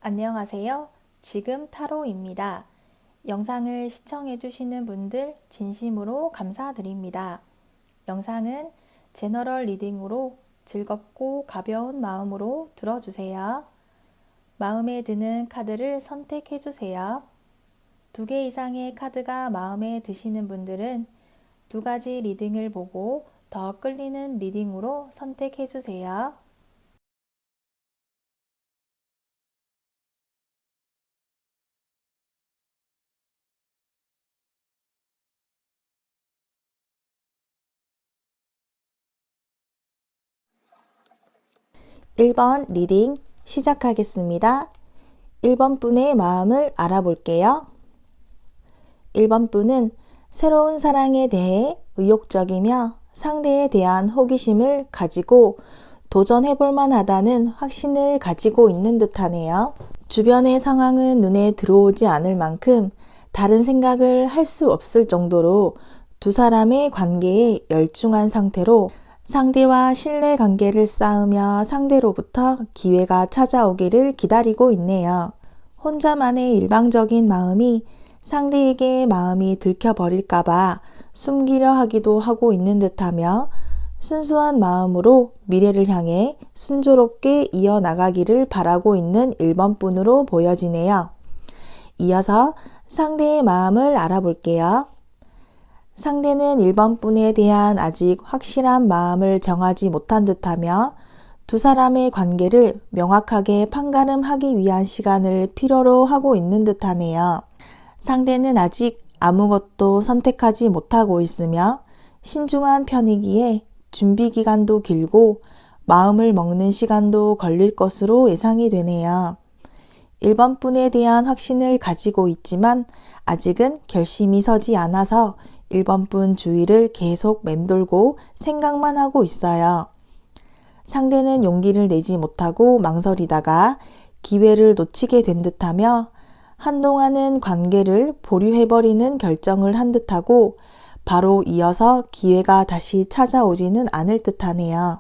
안녕하세요. 지금 타로입니다. 영상을 시청해주시는 분들 진심으로 감사드립니다. 영상은 제너럴 리딩으로 즐겁고 가벼운 마음으로 들어주세요. 마음에 드는 카드를 선택해주세요. 2개 이상의 카드가 마음에 드시는 분들은 2가지 리딩을 보고 더 끌리는 리딩으로 선택해주세요. 1번 리딩 시작하겠습니다. 1번 분의 마음을 알아볼게요. 1번 분은 새로운 사랑에 대해 의욕적이며 상대에 대한 호기심을 가지고 도전해볼 만하다는 확신을 가지고 있는 듯하네요. 주변의 상황은 눈에 들어오지 않을 만큼 다른 생각을 할 수 없을 정도로 두 사람의 관계에 열중한 상태로 상대와 신뢰관계를 쌓으며 상대로부터 기회가 찾아오기를 기다리고 있네요. 혼자만의 일방적인 마음이 상대에게 마음이 들켜버릴까봐 숨기려 하기도 하고 있는 듯하며 순수한 마음으로 미래를 향해 순조롭게 이어나가기를 바라고 있는 1번 분으로 보여지네요. 이어서 상대의 마음을 알아볼게요. 상대는 1번 분에 대한 아직 확실한 마음을 정하지 못한 듯하며 두 사람의 관계를 명확하게 판가름하기 위한 시간을 필요로 하고 있는 듯하네요. 상대는 아직 아무것도 선택하지 못하고 있으며 신중한 편이기에 준비 기간도 길고 마음을 먹는 시간도 걸릴 것으로 예상이 되네요. 1번 분에 대한 확신을 가지고 있지만 아직은 결심이 서지 않아서 1번 분 주위를 계속 맴돌고 생각만 하고 있어요. 상대는 용기를 내지 못하고 망설이다가 기회를 놓치게 된 듯하며 한동안은 관계를 보류해버리는 결정을 한 듯하고 바로 이어서 기회가 다시 찾아오지는 않을 듯하네요.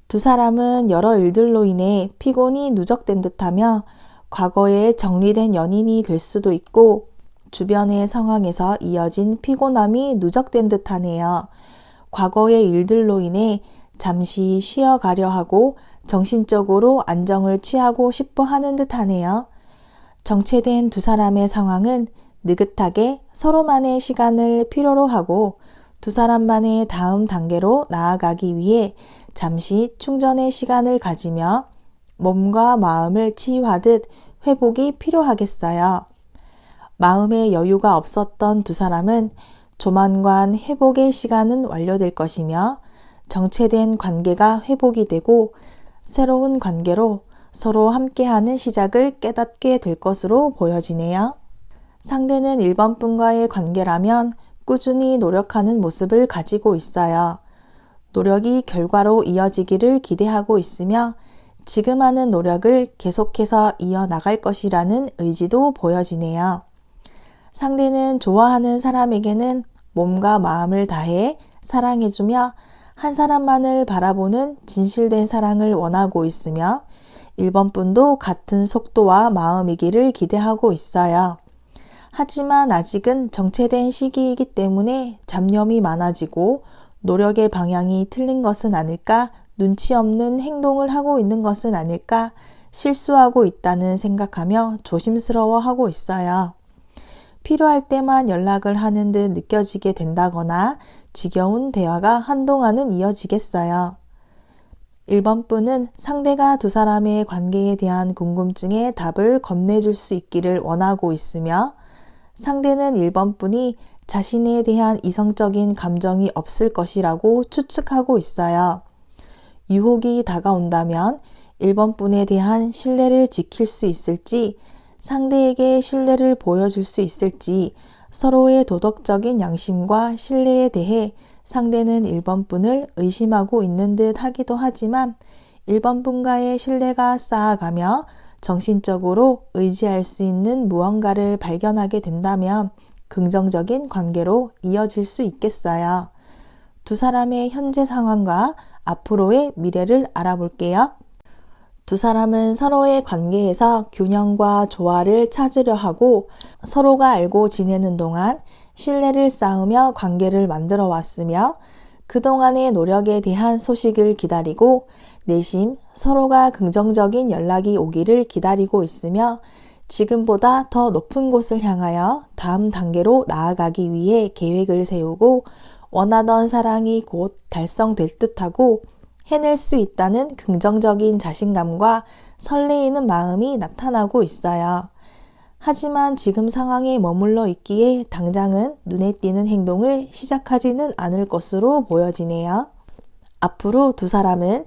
두 사람은 여러 일들로 인해 피곤이 누적된 듯하며 과거에 정리된 연인이 될 수도 있고 주변의 상황에서 이어진 피곤함이 누적된 듯하네요. 과거의 일들로 인해 잠시 쉬어가려 하고 정신적으로 안정을 취하고 싶어 하는 듯하네요. 정체된 두 사람의 상황은 느긋하게 서로만의 시간을 필요로 하고 두 사람만의 다음 단계로 나아가기 위해 잠시 충전의 시간을 가지며 몸과 마음을 치유하듯 회복이 필요하겠어요. 마음의 여유가 없었던 두 사람은 조만간 회복의 시간은 완료될 것이며 정체된 관계가 회복이 되고 새로운 관계로 서로 함께하는 시작을 깨닫게 될 것으로 보여지네요. 상대는 1번 분과의 관계라면 꾸준히 노력하는 모습을 가지고 있어요. 노력이 결과로 이어지기를 기대하고 있으며 지금 하는 노력을 계속해서 이어나갈 것이라는 의지도 보여지네요. 상대는 좋아하는 사람에게는 몸과 마음을 다해 사랑해주며 한 사람만을 바라보는 진실된 사랑을 원하고 있으며 1번 분도 같은 속도와 마음이기를 기대하고 있어요. 하지만 아직은 정체된 시기이기 때문에 잡념이 많아지고 노력의 방향이 틀린 것은 아닐까, 눈치 없는 행동을 하고 있는 것은 아닐까, 실수하고 있다는 생각하며 조심스러워하고 있어요. 필요할 때만 연락을 하는 듯 느껴지게 된다거나 지겨운 대화가 한동안은 이어지겠어요. 1번 분은 상대가 두 사람의 관계에 대한 궁금증에 답을 건네줄 수 있기를 원하고 있으며 상대는 1번 분이 자신에 대한 이성적인 감정이 없을 것이라고 추측하고 있어요. 유혹이 다가온다면 1번 분에 대한 신뢰를 지킬 수 있을지 상대에게 신뢰를 보여줄 수 있을지 서로의 도덕적인 양심과 신뢰에 대해 상대는 1번 분을 의심하고 있는 듯 하기도 하지만 1번 분과의 신뢰가 쌓아가며 정신적으로 의지할 수 있는 무언가를 발견하게 된다면 긍정적인 관계로 이어질 수 있겠어요. 두 사람의 현재 상황과 앞으로의 미래를 알아볼게요. 두 사람은 서로의 관계에서 균형과 조화를 찾으려 하고 서로가 알고 지내는 동안 신뢰를 쌓으며 관계를 만들어 왔으며 그동안의 노력에 대한 소식을 기다리고 내심 서로가 긍정적인 연락이 오기를 기다리고 있으며 지금보다 더 높은 곳을 향하여 다음 단계로 나아가기 위해 계획을 세우고 원하던 사랑이 곧 달성될 듯하고 해낼 수 있다는 긍정적인 자신감과 설레이는 마음이 나타나고 있어요. 하지만 지금 상황에 머물러 있기에 당장은 눈에 띄는 행동을 시작하지는 않을 것으로 보여지네요. 앞으로 두 사람은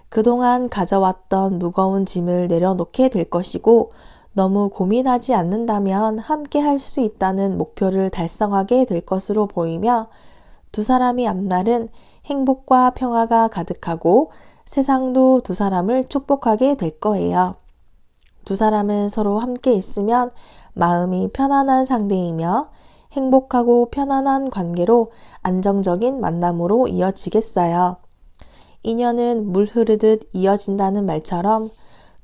그동안 가져왔던 무거운 짐을 내려놓게 될 것이고 너무 고민하지 않는다면 함께 할 수 있다는 목표를 달성하게 될 것으로 보이며 두 사람의 앞날은 행복과 평화가 가득하고 세상도 두 사람을 축복하게 될 거예요. 두 사람은 서로 함께 있으면 마음이 편안한 상대이며 행복하고 편안한 관계로 안정적인 만남으로 이어지겠어요. 인연은 물 흐르듯 이어진다는 말처럼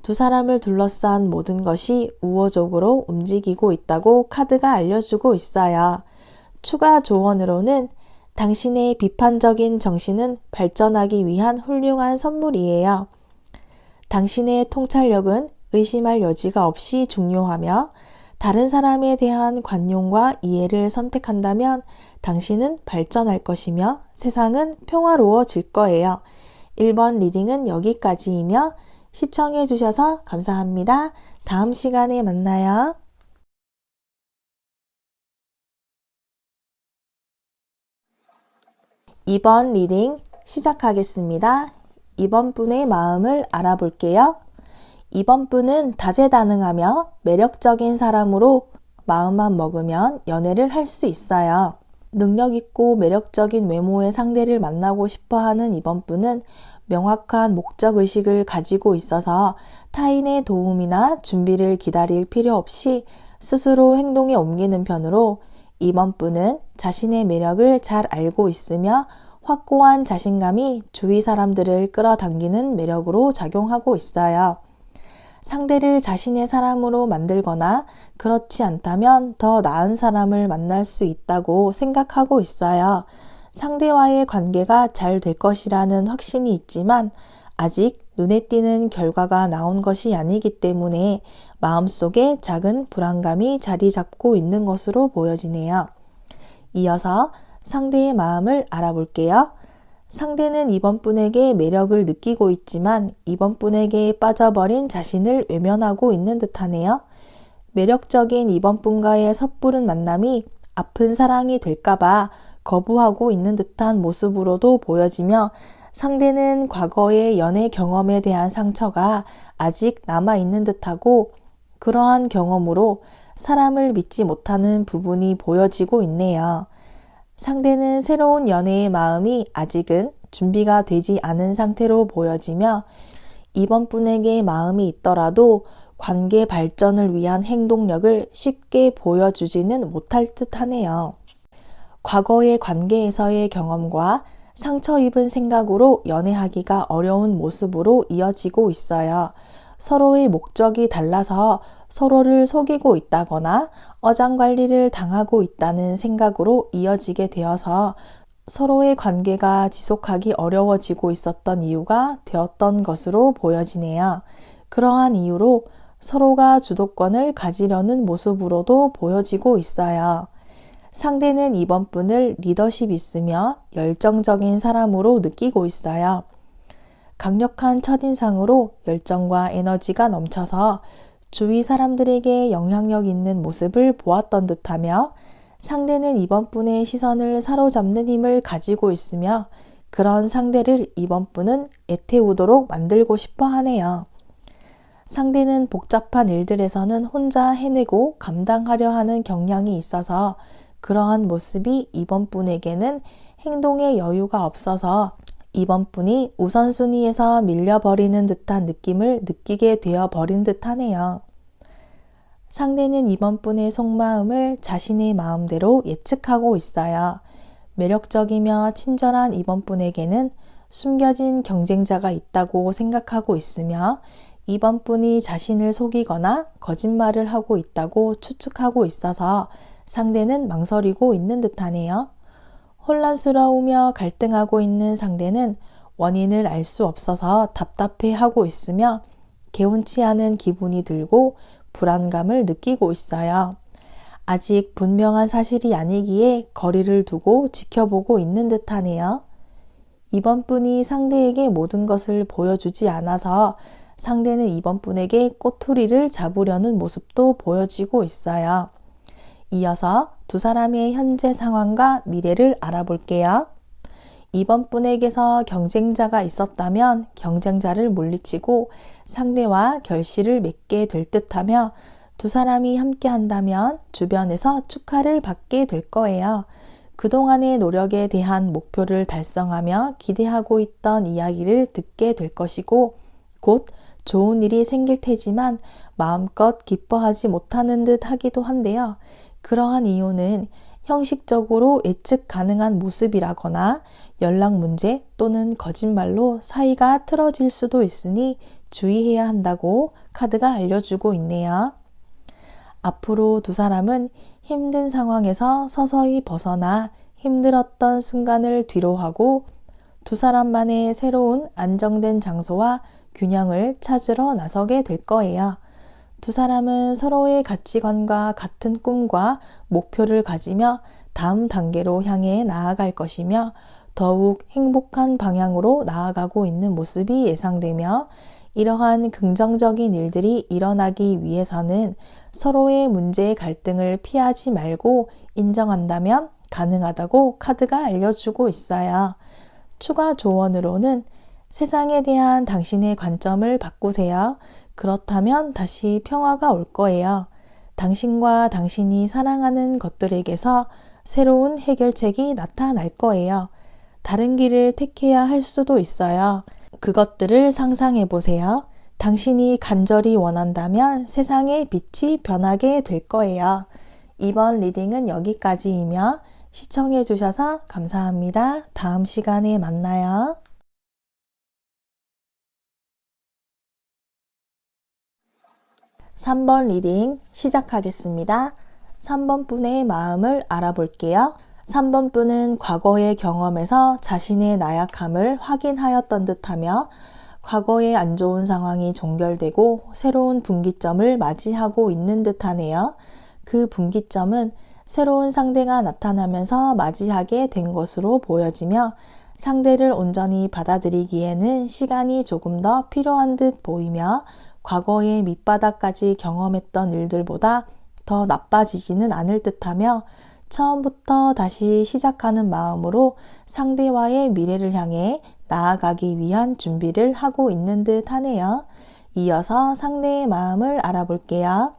두 사람을 둘러싼 모든 것이 우호적으로 움직이고 있다고 카드가 알려주고 있어요. 추가 조언으로는 당신의 비판적인 정신은 발전하기 위한 훌륭한 선물이에요. 당신의 통찰력은 의심할 여지가 없이 중요하며 다른 사람에 대한 관용과 이해를 선택한다면 당신은 발전할 것이며 세상은 평화로워질 거예요. 1번 리딩은 여기까지이며 시청해 주셔서 감사합니다. 다음 시간에 만나요. 2번 리딩 시작하겠습니다. 2번 분의 마음을 알아볼게요. 2번 분은 다재다능하며 매력적인 사람으로 마음만 먹으면 연애를 할 수 있어요. 능력있고 매력적인 외모의 상대를 만나고 싶어하는 2번 분은 명확한 목적의식을 가지고 있어서 타인의 도움이나 준비를 기다릴 필요 없이 스스로 행동에 옮기는 편으로 2번 분은 자신의 매력을 잘 알고 있으며 확고한 자신감이 주위 사람들을 끌어당기는 매력으로 작용하고 있어요. 상대를 자신의 사람으로 만들거나 그렇지 않다면 더 나은 사람을 만날 수 있다고 생각하고 있어요. 상대와의 관계가 잘 될 것이라는 확신이 있지만 아직 눈에 띄는 결과가 나온 것이 아니기 때문에 마음속에 작은 불안감이 자리 잡고 있는 것으로 보여지네요. 이어서 상대의 마음을 알아볼게요. 상대는 이번 분에게 매력을 느끼고 있지만 이번 분에게 빠져버린 자신을 외면하고 있는 듯하네요. 매력적인 이번 분과의 섣부른 만남이 아픈 사랑이 될까봐 거부하고 있는 듯한 모습으로도 보여지며 상대는 과거의 연애 경험에 대한 상처가 아직 남아있는 듯하고 그러한 경험으로 사람을 믿지 못하는 부분이 보여지고 있네요. 상대는 새로운 연애의 마음이 아직은 준비가 되지 않은 상태로 보여지며 이번 분에게 마음이 있더라도 관계 발전을 위한 행동력을 쉽게 보여주지는 못할 듯 하네요. 과거의 관계에서의 경험과 상처 입은 생각으로 연애하기가 어려운 모습으로 이어지고 있어요. 서로의 목적이 달라서 서로를 속이고 있다거나 어장관리를 당하고 있다는 생각으로 이어지게 되어서 서로의 관계가 지속하기 어려워지고 있었던 이유가 되었던 것으로 보여지네요. 그러한 이유로 서로가 주도권을 가지려는 모습으로도 보여지고 있어요. 상대는 이번 분을 리더십 있으며 열정적인 사람으로 느끼고 있어요. 강력한 첫인상으로 열정과 에너지가 넘쳐서 주위 사람들에게 영향력 있는 모습을 보았던 듯하며 상대는 이번 분의 시선을 사로잡는 힘을 가지고 있으며 그런 상대를 이번 분은 애태우도록 만들고 싶어 하네요. 상대는 복잡한 일들에서는 혼자 해내고 감당하려 하는 경향이 있어서 그러한 모습이 이번 분에게는 행동의 여유가 없어서 이번 분이 우선순위에서 밀려버리는 듯한 느낌을 느끼게 되어버린 듯하네요. 상대는 이번 분의 속마음을 자신의 마음대로 예측하고 있어요. 매력적이며 친절한 이번 분에게는 숨겨진 경쟁자가 있다고 생각하고 있으며 2번 분이 자신을 속이거나 거짓말을 하고 있다고 추측하고 있어서 상대는 망설이고 있는 듯하네요. 혼란스러우며 갈등하고 있는 상대는 원인을 알 수 없어서 답답해하고 있으며 개운치 않은 기분이 들고 불안감을 느끼고 있어요. 아직 분명한 사실이 아니기에 거리를 두고 지켜보고 있는 듯하네요. 이번 분이 상대에게 모든 것을 보여주지 않아서 상대는 이번 분에게 꼬투리를 잡으려는 모습도 보여지고 있어요. 이어서 두 사람의 현재 상황과 미래를 알아볼게요. 이번 분에게서 경쟁자가 있었다면 경쟁자를 물리치고 상대와 결실을 맺게 될 듯하며 두 사람이 함께 한다면 주변에서 축하를 받게 될 거예요. 그동안의 노력에 대한 목표를 달성하며 기대하고 있던 이야기를 듣게 될 것이고 곧 좋은 일이 생길 테지만 마음껏 기뻐하지 못하는 듯 하기도 한데요. 그러한 이유는 형식적으로 예측 가능한 모습이라거나 연락 문제 또는 거짓말로 사이가 틀어질 수도 있으니 주의해야 한다고 카드가 알려주고 있네요. 앞으로 두 사람은 힘든 상황에서 서서히 벗어나 힘들었던 순간을 뒤로하고 두 사람만의 새로운 안정된 장소와 균형을 찾으러 나서게 될 거예요. 두 사람은 서로의 가치관과 같은 꿈과 목표를 가지며 다음 단계로 향해 나아갈 것이며 더욱 행복한 방향으로 나아가고 있는 모습이 예상되며 이러한 긍정적인 일들이 일어나기 위해서는 서로의 문제의 갈등을 피하지 말고 인정한다면 가능하다고 카드가 알려주고 있어요. 추가 조언으로는 세상에 대한 당신의 관점을 바꾸세요. 그렇다면 다시 평화가 올 거예요. 당신과 당신이 사랑하는 것들에게서 새로운 해결책이 나타날 거예요. 다른 길을 택해야 할 수도 있어요. 그것들을 상상해 보세요. 당신이 간절히 원한다면 세상의 빛이 변하게 될 거예요. 이번 리딩은 여기까지이며 시청해 주셔서 감사합니다. 다음 시간에 만나요. 3번 리딩 시작하겠습니다. 3번 분의 마음을 알아볼게요. 3번 분은 과거의 경험에서 자신의 나약함을 확인하였던 듯하며 과거의 안 좋은 상황이 종결되고 새로운 분기점을 맞이하고 있는 듯하네요. 그 분기점은 새로운 상대가 나타나면서 맞이하게 된 것으로 보여지며 상대를 온전히 받아들이기에는 시간이 조금 더 필요한 듯 보이며 과거의 밑바닥까지 경험했던 일들보다 더 나빠지지는 않을 듯하며 처음부터 다시 시작하는 마음으로 상대와의 미래를 향해 나아가기 위한 준비를 하고 있는 듯 하네요. 이어서 상대의 마음을 알아볼게요.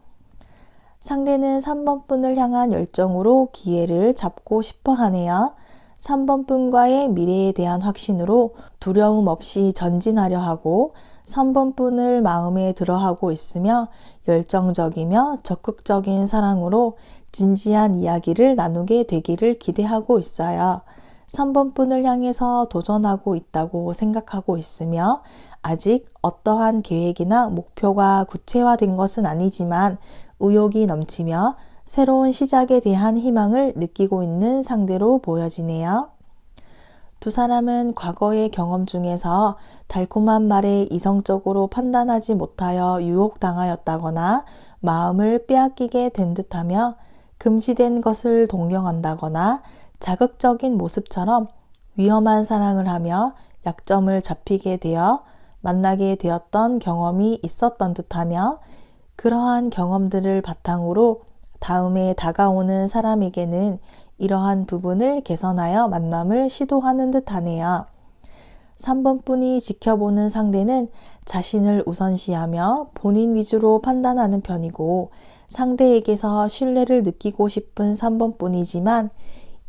상대는 3번 분을 향한 열정으로 기회를 잡고 싶어 하네요. 3번 분과의 미래에 대한 확신으로 두려움 없이 전진하려 하고 3번 분을 마음에 들어하고 있으며 열정적이며 적극적인 사랑으로 진지한 이야기를 나누게 되기를 기대하고 있어요. 3번 분을 향해서 도전하고 있다고 생각하고 있으며 아직 어떠한 계획이나 목표가 구체화된 것은 아니지만 의욕이 넘치며 새로운 시작에 대한 희망을 느끼고 있는 상대로 보여지네요. 두 사람은 과거의 경험 중에서 달콤한 말에 이성적으로 판단하지 못하여 유혹당하였다거나 마음을 빼앗기게 된 듯하며 금지된 것을 동경한다거나 자극적인 모습처럼 위험한 사랑을 하며 약점을 잡히게 되어 만나게 되었던 경험이 있었던 듯하며 그러한 경험들을 바탕으로 다음에 다가오는 사람에게는 이러한 부분을 개선하여 만남을 시도하는 듯하네요. 3번 분이 지켜보는 상대는 자신을 우선시하며 본인 위주로 판단하는 편이고 상대에게서 신뢰를 느끼고 싶은 3번 분이지만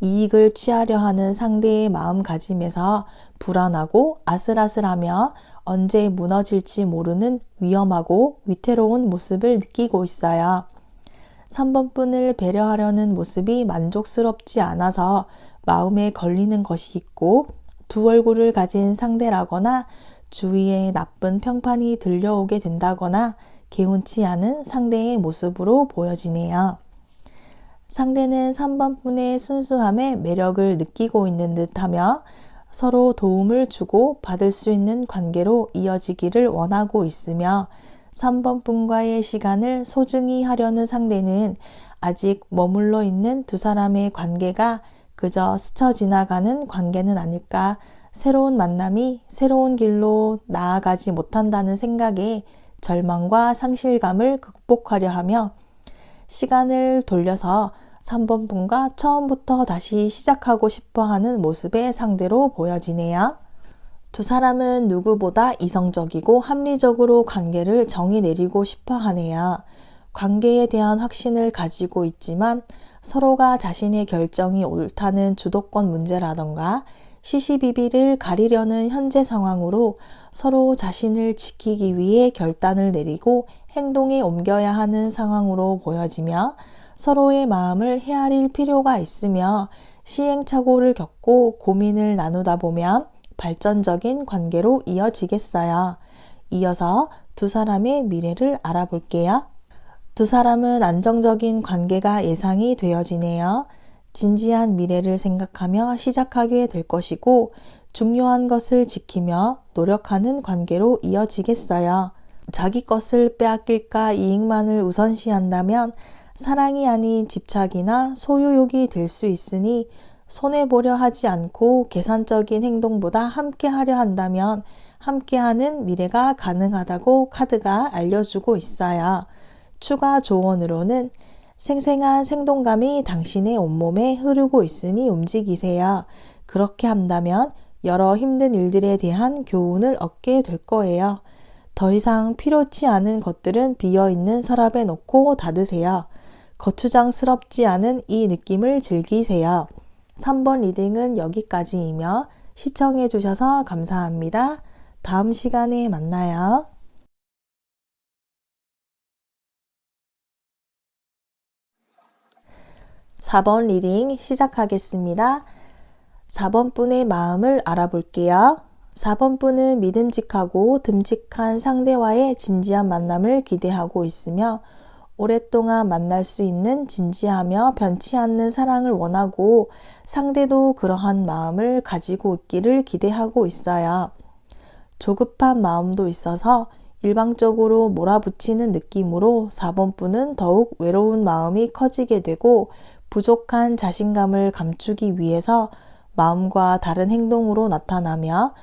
이익을 취하려 하는 상대의 마음가짐에서 불안하고 아슬아슬하며 언제 무너질지 모르는 위험하고 위태로운 모습을 느끼고 있어요. 3번 분을 배려하려는 모습이 만족스럽지 않아서 마음에 걸리는 것이 있고 두 얼굴을 가진 상대라거나 주위에 나쁜 평판이 들려오게 된다거나 개운치 않은 상대의 모습으로 보여지네요. 상대는 3번 분의 순수함에 매력을 느끼고 있는 듯하며 서로 도움을 주고 받을 수 있는 관계로 이어지기를 원하고 있으며 3번 분과의 시간을 소중히 하려는 상대는 아직 머물러 있는 두 사람의 관계가 그저 스쳐 지나가는 관계는 아닐까, 새로운 만남이 새로운 길로 나아가지 못한다는 생각에 절망과 상실감을 극복하려 하며 시간을 돌려서 3번 분과 처음부터 다시 시작하고 싶어 하는 모습의 상대로 보여지네요. 두 사람은 누구보다 이성적이고 합리적으로 관계를 정의 내리고 싶어 하네요. 관계에 대한 확신을 가지고 있지만 서로가 자신의 결정이 옳다는 주도권 문제라던가 시시비비를 가리려는 현재 상황으로 서로 자신을 지키기 위해 결단을 내리고 행동에 옮겨야 하는 상황으로 보여지며 서로의 마음을 헤아릴 필요가 있으며 시행착오를 겪고 고민을 나누다 보면 발전적인 관계로 이어지겠어요. 이어서 두 사람의 미래를 알아볼게요. 두 사람은 안정적인 관계가 예상이 되어지네요. 진지한 미래를 생각하며 시작하게 될 것이고 중요한 것을 지키며 노력하는 관계로 이어지겠어요. 자기 것을 빼앗길까 이익만을 우선시한다면 사랑이 아닌 집착이나 소유욕이 될 수 있으니 손해보려 하지 않고 계산적인 행동보다 함께하려 한다면 함께하는 미래가 가능하다고 카드가 알려주고 있어요. 추가 조언으로는 생생한 생동감이 당신의 온몸에 흐르고 있으니 움직이세요. 그렇게 한다면 여러 힘든 일들에 대한 교훈을 얻게 될 거예요. 더 이상 필요치 않은 것들은 비어있는 서랍에 넣고 닫으세요. 거추장스럽지 않은 이 느낌을 즐기세요. 3번 리딩은 여기까지이며 시청해 주셔서 감사합니다. 다음 시간에 만나요. (4번) 리딩 시작하겠습니다. 4번 분의 마음을 알아볼게요. 4번 분은 믿음직하고 듬직한 상대와의 진지한 만남을 기대하고 있으며 오랫동안 만날 수 있는 진지하며 변치 않는 사랑을 원하고 상대도 그러한 마음을 가지고 있기를 기대하고 있어요. 조급한 마음도 있어서 일방적으로 몰아붙이는 느낌으로 4번 분은 더욱 외로운 마음이 커지게 되고 부족한 자신감을 감추기 위해서 마음과 다른 행동으로 나타나며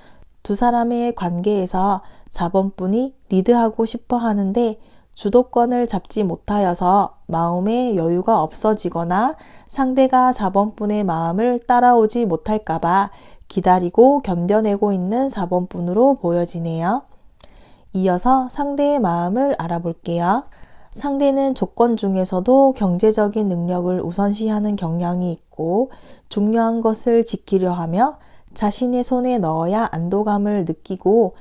두 사람의 관계에서 4번 분이 리드하고 싶어 하는데 주도권을 잡지 못하여서 마음의 여유가 없어지거나 상대가 4번 분의 마음을 따라오지 못할까봐 기다리고 견뎌내고 있는 4번 분으로 보여지네요. 이어서 상대의 마음을 알아볼게요. 상대는 조건 중에서도 경제적인 능력을 우선시하는 경향이 있고 중요한 것을 지키려 하며 자신의 손에 넣어야 안도감을 느끼고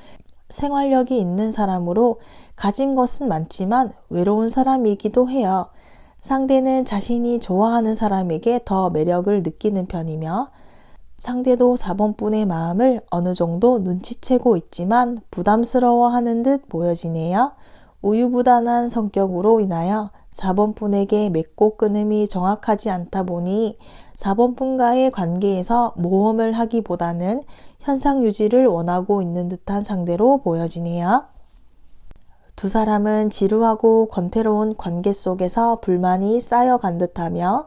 생활력이 있는 사람으로 가진 것은 많지만 외로운 사람이기도 해요. 상대는 자신이 좋아하는 사람에게 더 매력을 느끼는 편이며 상대도 4번 분의 마음을 어느 정도 눈치채고 있지만 부담스러워하는 듯 보여지네요. 우유부단한 성격으로 인하여 4번 분에게 맺고 끊음이 정확하지 않다 보니 4번 분과의 관계에서 모험을 하기보다는 현상 유지를 원하고 있는 듯한 상대로 보여지네요. 두 사람은 지루하고 권태로운 관계 속에서 불만이 쌓여간 듯하며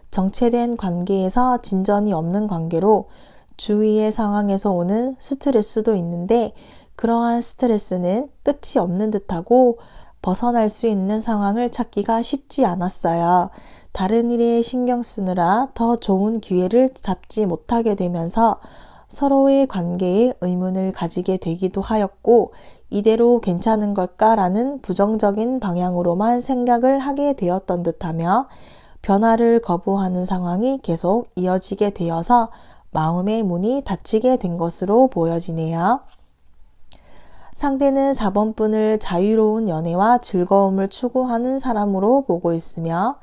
정체된 관계에서 진전이 없는 관계로 주위의 상황에서 오는 스트레스도 있는데 그러한 스트레스는 끝이 없는 듯하고 벗어날 수 있는 상황을 찾기가 쉽지 않았어요. 다른 일에 신경 쓰느라 더 좋은 기회를 잡지 못하게 되면서 서로의 관계에 의문을 가지게 되기도 하였고 이대로 괜찮은 걸까라는 부정적인 방향으로만 생각을 하게 되었던 듯하며 변화를 거부하는 상황이 계속 이어지게 되어서 마음의 문이 닫히게 된 것으로 보여지네요. 상대는 4번 분을 자유로운 연애와 즐거움을 추구하는 사람으로 보고 있으며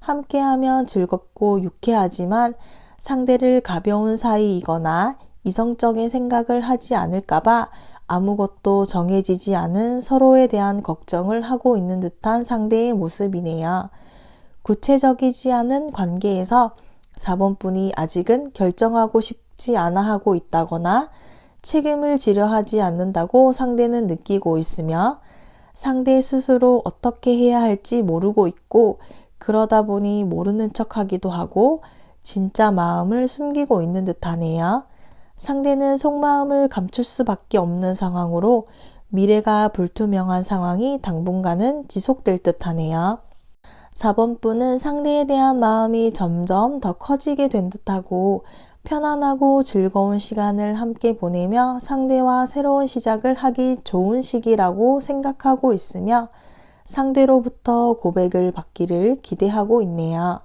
함께하면 즐겁고 유쾌하지만 상대를 가벼운 사이이거나 이성적인 생각을 하지 않을까봐 아무것도 정해지지 않은 서로에 대한 걱정을 하고 있는 듯한 상대의 모습이네요. 구체적이지 않은 관계에서 4번분이 아직은 결정하고 싶지 않아 하고 있다거나 책임을 지려 하지 않는다고 상대는 느끼고 있으며 상대 스스로 어떻게 해야 할지 모르고 있고 그러다 보니 모르는 척하기도 하고 진짜 마음을 숨기고 있는 듯하네요. 상대는 속마음을 감출 수밖에 없는 상황으로 미래가 불투명한 상황이 당분간은 지속될 듯하네요. 4번분은 상대에 대한 마음이 점점 더 커지게 된 듯하고 편안하고 즐거운 시간을 함께 보내며 상대와 새로운 시작을 하기 좋은 시기라고 생각하고 있으며 상대로부터 고백을 받기를 기대하고 있네요.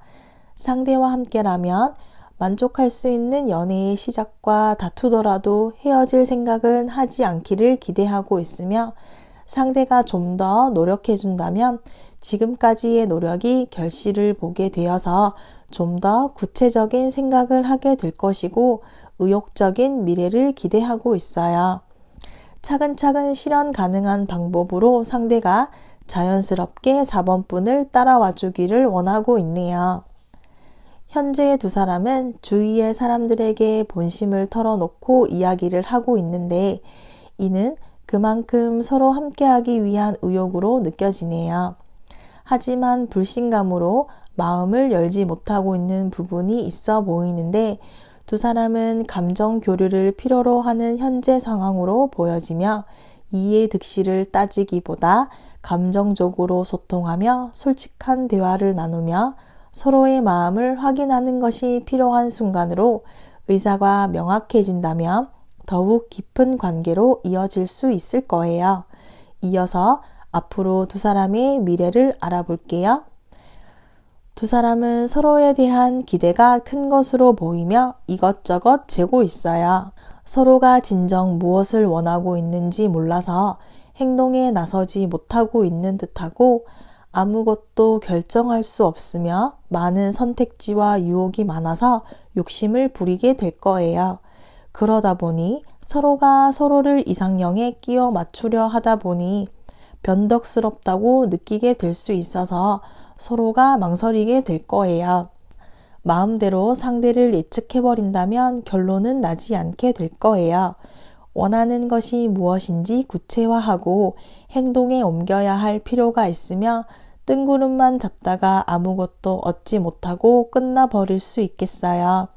상대와 함께라면 만족할 수 있는 연애의 시작과 다투더라도 헤어질 생각은 하지 않기를 기대하고 있으며 상대가 좀 더 노력해준다면 지금까지의 노력이 결실을 보게 되어서 좀 더 구체적인 생각을 하게 될 것이고 의욕적인 미래를 기대하고 있어요. 차근차근 실현 가능한 방법으로 상대가 자연스럽게 4번분을 따라와 주기를 원하고 있네요. 현재 두 사람은 주위의 사람들에게 본심을 털어놓고 이야기를 하고 있는데 이는 그만큼 서로 함께하기 위한 의욕으로 느껴지네요. 하지만 불신감으로 마음을 열지 못하고 있는 부분이 있어 보이는데 두 사람은 감정 교류를 필요로 하는 현재 상황으로 보여지며 이해 득실을 따지기보다 감정적으로 소통하며 솔직한 대화를 나누며 서로의 마음을 확인하는 것이 필요한 순간으로 의사가 명확해진다면 더욱 깊은 관계로 이어질 수 있을 거예요. 이어서 앞으로 두 사람의 미래를 알아볼게요. 두 사람은 서로에 대한 기대가 큰 것으로 보이며 이것저것 재고 있어요. 서로가 진정 무엇을 원하고 있는지 몰라서 행동에 나서지 못하고 있는 듯하고 아무것도 결정할 수 없으며 많은 선택지와 유혹이 많아서 욕심을 부리게 될 거예요. 그러다 보니 서로가 서로를 이상형에 끼워 맞추려 하다 보니 변덕스럽다고 느끼게 될 수 있어서 서로가 망설이게 될 거예요. 마음대로 상대를 예측해버린다면 결론은 나지 않게 될 거예요. 원하는 것이 무엇인지 구체화하고 행동에 옮겨야 할 필요가 있으며 뜬구름만 잡다가 아무것도 얻지 못하고 끝나버릴 수 있겠어요.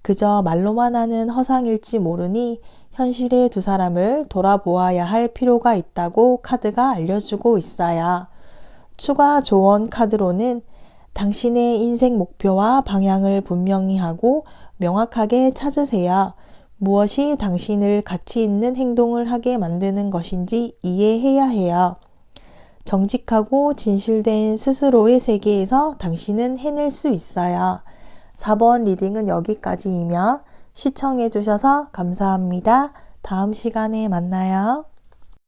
그저 말로만 하는 허상일지 모르니 현실의 두 사람을 돌아보아야 할 필요가 있다고 카드가 알려주고 있어요. 추가 조언 카드로는 당신의 인생 목표와 방향을 분명히 하고 명확하게 찾으세요. 무엇이 당신을 가치 있는 행동을 하게 만드는 것인지 이해해야 해요. 정직하고 진실된 스스로의 세계에서 당신은 해낼 수 있어요. 4번 리딩은 여기까지이며 시청해주셔서 감사합니다. 다음 시간에 만나요.